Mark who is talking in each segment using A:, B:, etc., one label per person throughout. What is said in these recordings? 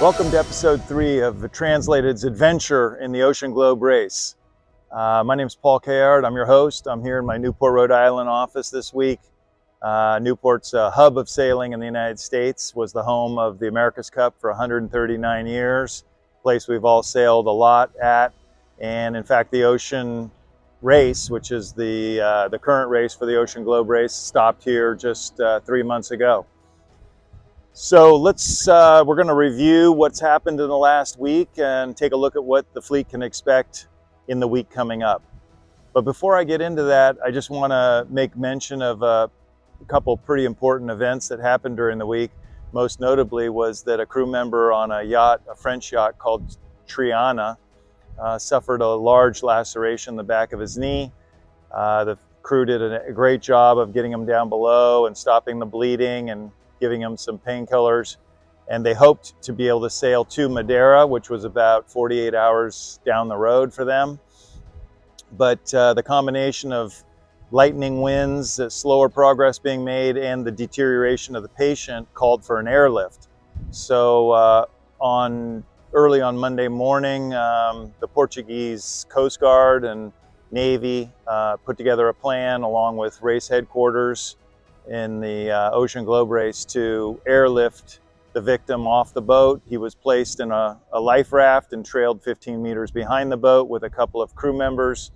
A: Welcome to episode 3 of the Translated's adventure in the Ocean Globe race. My name is Paul Cayard. I'm your host. I'm here in my Newport, Rhode Island office this week. Newport's a hub of sailing in the United States, was the home of the America's Cup for 139 years, a place we've all sailed a lot at. And in fact, the Ocean race, which is the current race for the Ocean Globe race, stopped here just 3 months ago. So we're going to review what's happened in the last week and take a look at what the fleet can expect in the week coming up. But before I get into that, I just want to make mention of a couple pretty important events that happened during the week. Most notably was that a crew member on a French yacht called Triana, suffered a large laceration in the back of his knee. The crew did a great job of getting him down below and stopping the bleeding and giving him some painkillers, and they hoped to be able to sail to Madeira, which was about 48 hours down the road for them. But the combination of lightning winds, slower progress being made, and the deterioration of the patient called for an airlift. So early on Monday morning, the Portuguese Coast Guard and Navy put together a plan along with race headquarters in the Ocean Globe race to airlift the victim off the boat. He was placed in a life raft and trailed 15 meters behind the boat with a couple of crew members,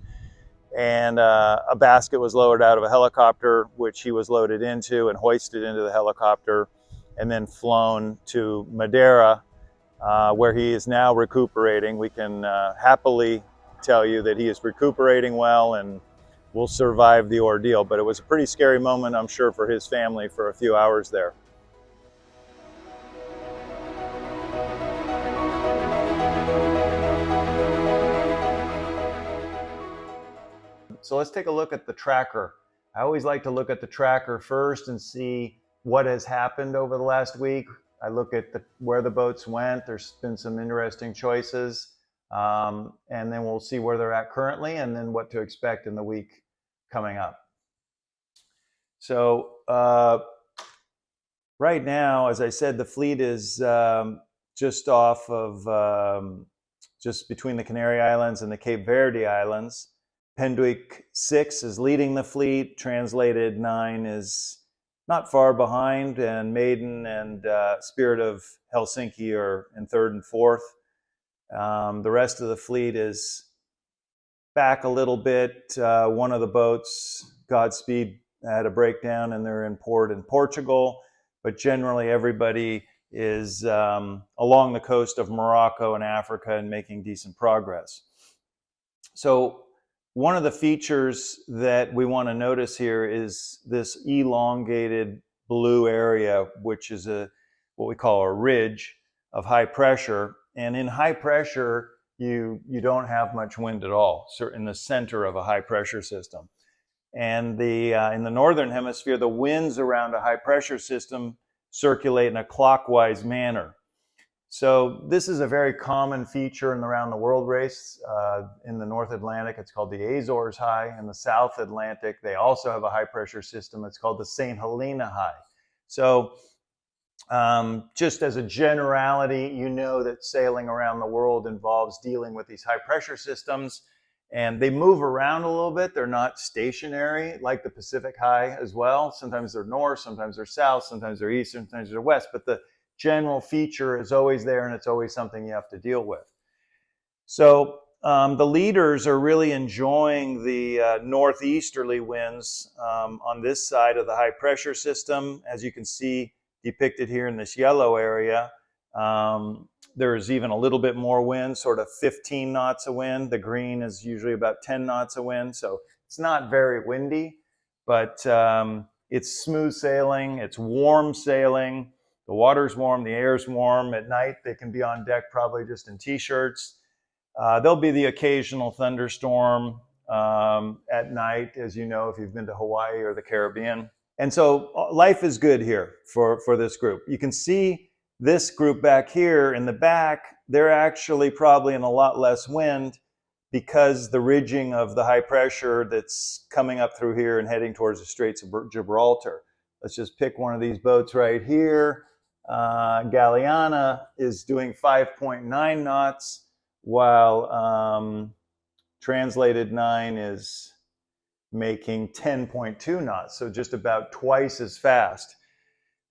A: and a basket was lowered out of a helicopter, which he was loaded into and hoisted into the helicopter, and then flown to Madeira, where he is now recuperating. We can happily tell you that he is recuperating well and will survive the ordeal, but it was a pretty scary moment, I'm sure, for his family for a few hours there. So let's take a look at the tracker. I always like to look at the tracker first and see what has happened over the last week. I look at where the boats went. There's been some interesting choices. And then we'll see where they're at currently and then what to expect in the week coming up. So right now, as I said, the fleet is just between the Canary Islands and the Cape Verde Islands. Penduic 6 is leading the fleet. Translated 9 is not far behind, and Maiden and Spirit of Helsinki are in 3rd and 4th. The rest of the fleet is back a little bit. One of the boats, Godspeed, had a breakdown and they're in port in Portugal, but generally everybody is along the coast of Morocco and Africa and making decent progress. So one of the features that we want to notice here is this elongated blue area, which is what we call a ridge of high pressure. And in high pressure, you don't have much wind at all, in the center of a high pressure system. And in the northern hemisphere, the winds around a high pressure system circulate in a clockwise manner. So this is a very common feature in the Round the World race. In the North Atlantic, it's called the Azores High. In the South Atlantic, they also have a high pressure system. It's called the St. Helena High. So just as a generality, you know that sailing around the world involves dealing with these high pressure systems, and they move around a little bit. They're not stationary like the Pacific High as well. Sometimes they're north, sometimes they're south, sometimes they're east, sometimes they're west, but the general feature is always there, and it's always something you have to deal with. So the leaders are really enjoying the northeasterly winds on this side of the high pressure system. As you can see depicted here in this yellow area, there's even a little bit more wind, sort of 15 knots of wind. The green is usually about 10 knots of wind, so it's not very windy, but it's smooth sailing, it's warm sailing. The water's warm, the air's warm. At night, they can be on deck probably just in t-shirts. There'll be the occasional thunderstorm at night, as you know, if you've been to Hawaii or the Caribbean. And so life is good here for this group. You can see this group back here in the back, they're actually probably in a lot less wind because the ridging of the high pressure that's coming up through here and heading towards the Straits of Gibraltar. Let's just pick one of these boats right here. Galeana is doing 5.9 knots, while translated 9 is making 10.2 knots, so just about twice as fast.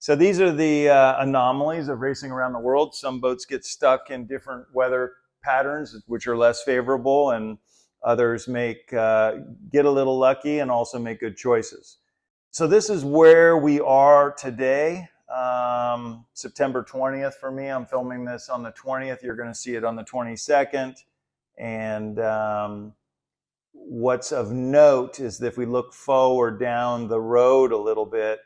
A: So these are the anomalies of racing around the world. Some boats get stuck in different weather patterns, which are less favorable, and others get a little lucky and also make good choices. So this is where we are today. September 20th for me. I'm filming this on the 20th. You're going to see it on the 22nd. And what's of note is that if we look forward down the road a little bit,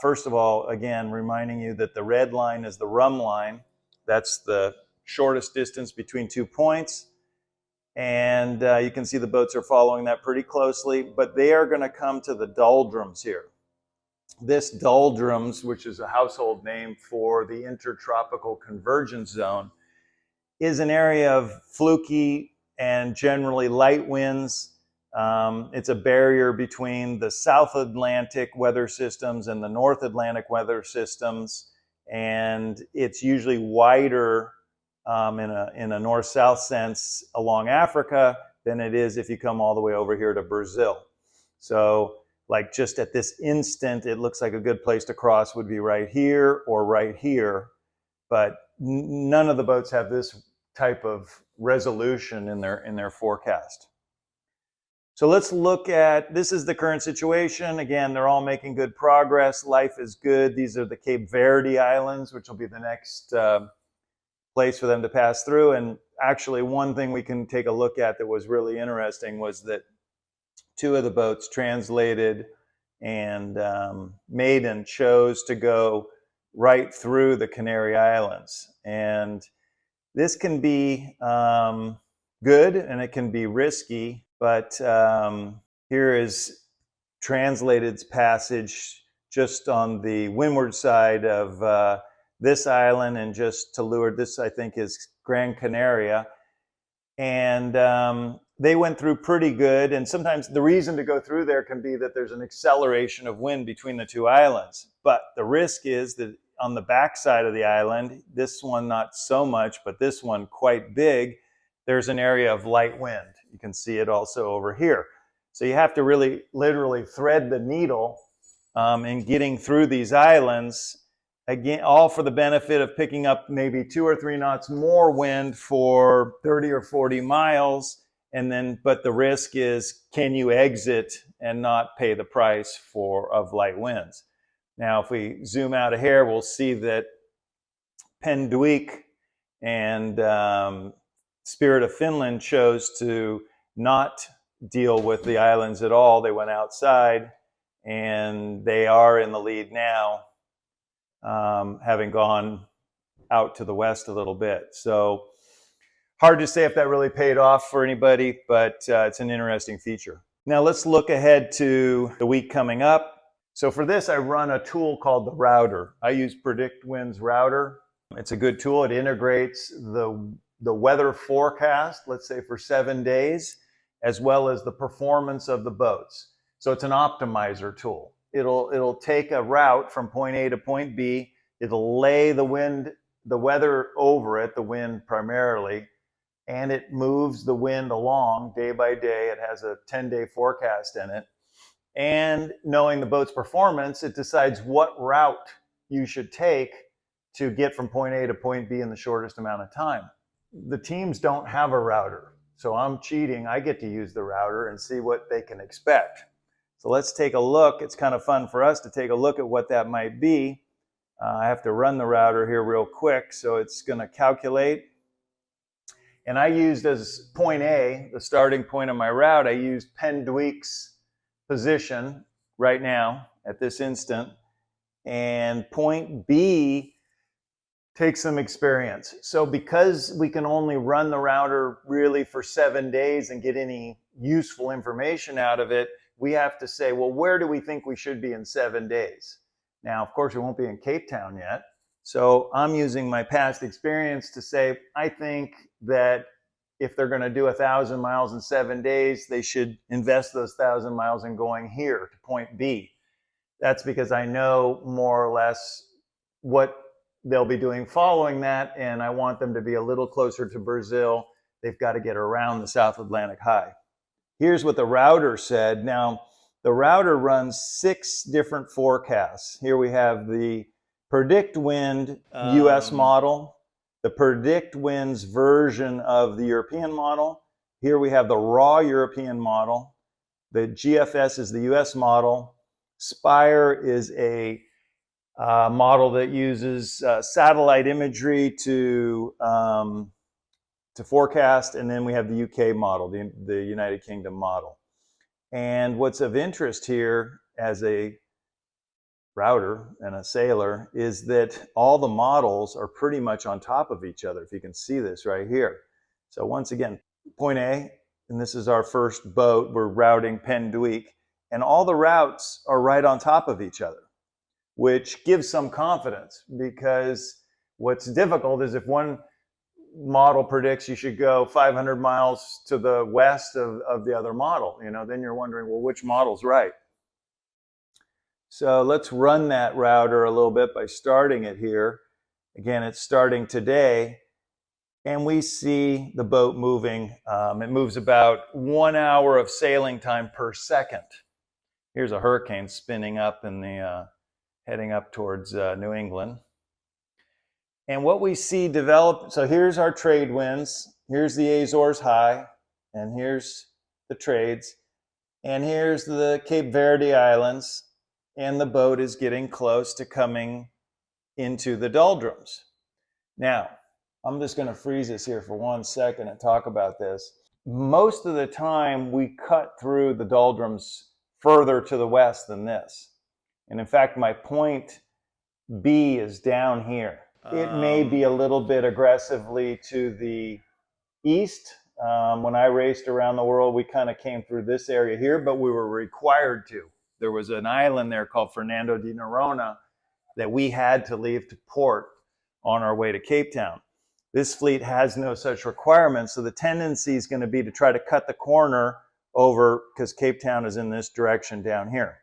A: first of all, again, reminding you that the red line is the rum line. That's the shortest distance between 2 points. And you can see the boats are following that pretty closely, but they are going to come to the doldrums here. This doldrums, which is a household name for the intertropical convergence zone, is an area of fluky and generally light winds. It's a barrier between the South Atlantic weather systems and the North Atlantic weather systems, and it's usually wider in a north-south sense along Africa than it is if you come all the way over here to Brazil. So like just at this instant, it looks like a good place to cross would be right here or right here, but none of the boats have this type of resolution in their forecast. So let's look at, this is the current situation. Again, they're all making good progress. Life is good. These are the Cape Verde Islands, which will be the next place for them to pass through. And actually, one thing we can take a look at that was really interesting was that two of the boats, Translated and Maiden, chose to go right through the Canary Islands. And this can be good and it can be risky, but here is Translated's passage just on the windward side of this island, and just to leeward, this I think is Gran Canaria. And they went through pretty good, and sometimes the reason to go through there can be that there's an acceleration of wind between the two islands. But the risk is that on the back side of the island, this one not so much, but this one quite big, there's an area of light wind. You can see it also over here. So you have to really literally thread the needle in getting through these islands, again, all for the benefit of picking up maybe 2 or 3 knots more wind for 30 or 40 miles. And then, but the risk is, can you exit and not pay the price of light winds? Now, if we zoom out a hair, we'll see that Pendwick and Spirit of Finland chose to not deal with the islands at all. They went outside, and they are in the lead now, having gone out to the west a little bit. So hard to say if that really paid off for anybody, but it's an interesting feature. Now let's look ahead to the week coming up. So for this, I run a tool called the router. I use Predict Winds router. It's a good tool. It integrates the weather forecast, let's say for 7 days, as well as the performance of the boats. So it's an optimizer tool. It'll take a route from point A to point B. It'll lay the weather over it, the wind primarily, and it moves the wind along day by day. It has a 10-day forecast in it. And knowing the boat's performance, it decides what route you should take to get from point A to point B in the shortest amount of time. The teams don't have a router, so I'm cheating. I get to use the router and see what they can expect. So let's take a look. It's kind of fun for us to take a look at what that might be. I have to run the router here real quick, so it's going to calculate. And I used as point A, the starting point of my route, I used Pendwick's position right now at this instant. And point B takes some experience. So because we can only run the router really for 7 days and get any useful information out of it, we have to say, well, where do we think we should be in 7 days? Now, of course, we won't be in Cape Town yet. So I'm using my past experience to say, I think that if they're going to do 1,000 miles in 7 days, they should invest those 1,000 miles in going here to point B. That's because I know more or less what they'll be doing following that, and I want them to be a little closer to Brazil. They've got to get around the South Atlantic High. Here's what the router said. Now, the router runs 6 different forecasts. Here we have the predict wind US model, the predict winds version of the European model. Here we have the raw European model. The GFS is the US model. Spire is a model that uses satellite imagery to forecast, and then we have the UK model, the United Kingdom model. And what's of interest here as a router and a sailor is that all the models are pretty much on top of each other, if you can see this right here. So once again, point A, and this is our first boat, we're routing Penduik, and all the routes are right on top of each other, which gives some confidence, because what's difficult is if one model predicts you should go 500 miles to the west of the other model, then you're wondering, well, which model's right? So let's run that router a little bit by starting it here. Again, it's starting today, and we see the boat moving. It moves about 1 hour of sailing time per second. Here's a hurricane spinning up in the heading up towards New England. And what we see develop, so here's our trade winds, here's the Azores High, and here's the trades, and here's the Cape Verde Islands, and the boat is getting close to coming into the doldrums. Now, I'm just going to freeze this here for 1 second and talk about this. Most of the time, we cut through the doldrums further to the west than this. And in fact, my point B is down here. It may be a little bit aggressively to the east. When I raced around the world, we kind of came through this area here, but we were required to. There was an island there called Fernando de Noronha that we had to leave to port on our way to Cape Town. This fleet has no such requirements, so the tendency is going to be to try to cut the corner over, because Cape Town is in this direction down here.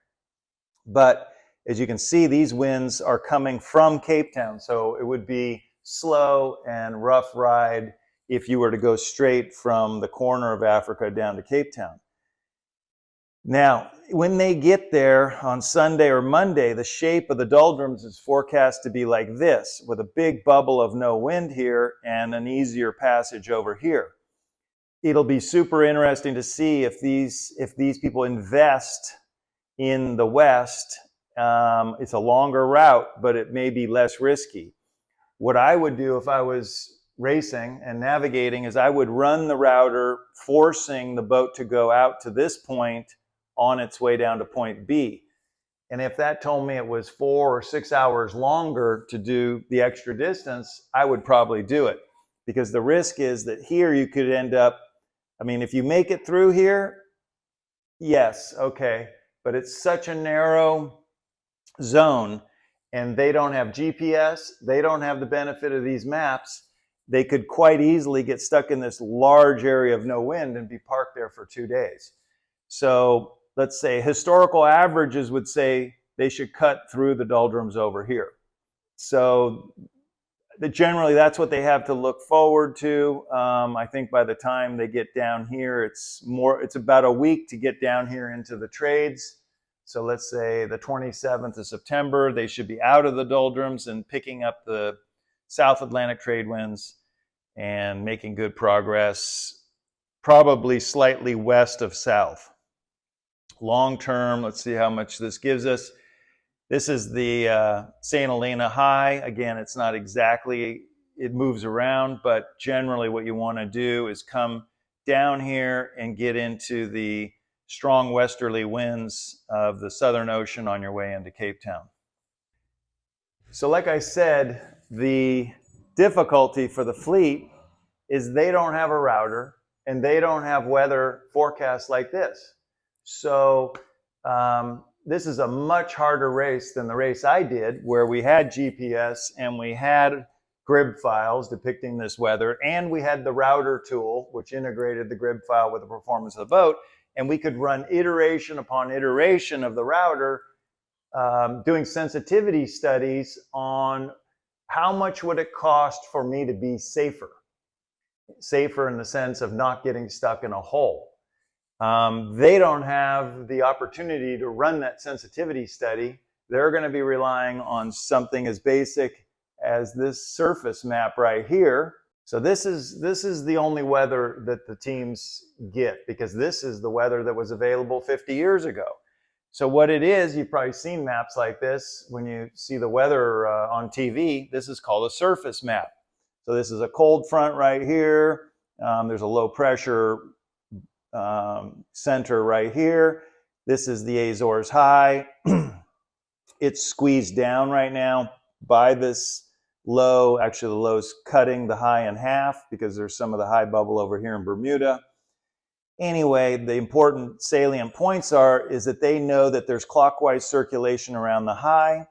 A: But as you can see, these winds are coming from Cape Town, so it would be slow and rough ride if you were to go straight from the corner of Africa down to Cape Town. Now, when they get there on Sunday or Monday, the shape of the doldrums is forecast to be like this, with a big bubble of no wind here and an easier passage over here. It'll be super interesting to see if these people invest in the west. It's a longer route, but it may be less risky. What I would do if I was racing and navigating is I would run the router, forcing the boat to go out to this point on its way down to point B. And if that told me it was 4 or 6 hours longer to do the extra distance, I would probably do it. Because the risk is that here you could end up, if you make it through here, yes, okay. But it's such a narrow zone, and they don't have GPS, they don't have the benefit of these maps. They could quite easily get stuck in this large area of no wind and be parked there for 2 days. So let's say historical averages would say they should cut through the doldrums over here. So generally that's what they have to look forward to. I think by the time they get down here, it's about a week to get down here into the trades. So let's say the 27th of September, they should be out of the doldrums and picking up the South Atlantic trade winds and making good progress, probably slightly west of south. Long term, let's see how much this gives us. This is the St. Helena High. Again, it's not exactly, it moves around, but generally what you want to do is come down here and get into the strong westerly winds of the Southern Ocean on your way into Cape Town. So like I said, the difficulty for the fleet is they don't have a router and they don't have weather forecasts like this. So this is a much harder race than the race I did, where we had GPS and we had grid files depicting this weather, and we had the router tool, which integrated the grid file with the performance of the boat, and we could run iteration upon iteration of the router, doing sensitivity studies on how much would it cost for me to be safer? Safer in the sense of not getting stuck in a hole. They don't have the opportunity to run that sensitivity study. They're going to be relying on something as basic as this surface map right here. So this is the only weather that the teams get, because this is the weather that was available 50 years ago. So what it is, you've probably seen maps like this when you see the weather on TV. This is called a surface map. So this is a cold front right here. There's a low pressure center right here. This is the Azores high. It's squeezed down right now by this low. Actually, the low's cutting the high in half because there's some of the high bubble over here in Bermuda. Anyway, the important salient points is that they know that there's clockwise circulation around the high.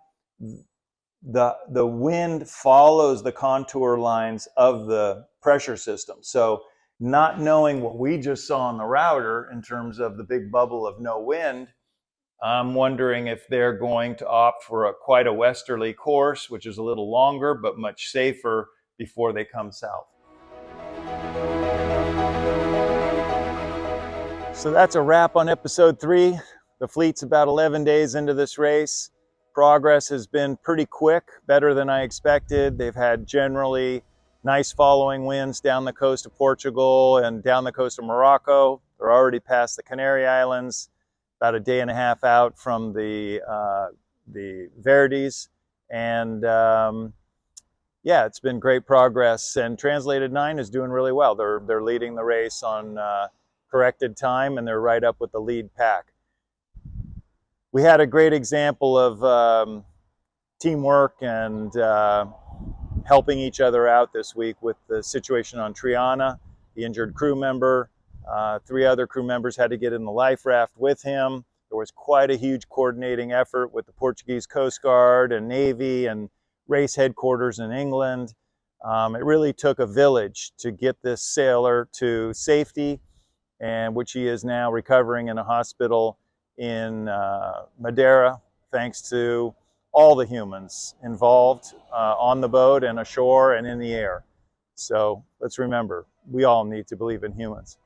A: The wind follows the contour lines of the pressure system. So not knowing what we just saw on the router in terms of the big bubble of no wind, I'm wondering if they're going to opt for quite a westerly course, which is a little longer but much safer before they come south. So that's a wrap on episode 3. The fleet's about 11 days into this race. Progress has been pretty quick, better than I expected. They've had generally nice following winds down the coast of Portugal and down the coast of Morocco. They're already past the Canary Islands, about a day and a half out from the Verdes. And yeah, it's been great progress. And Translated 9 is doing really well. They're leading the race on corrected time, and they're right up with the lead pack. We had a great example of teamwork and helping each other out this week with the situation on Triana, the injured crew member. 3 other crew members had to get in the life raft with him. There was quite a huge coordinating effort with the Portuguese Coast Guard and Navy and race headquarters in England. It really took a village to get this sailor to safety, and which he is now recovering in a hospital in Madeira, thanks to all the humans involved on the boat and ashore and in the air. So let's remember, we all need to believe in humans.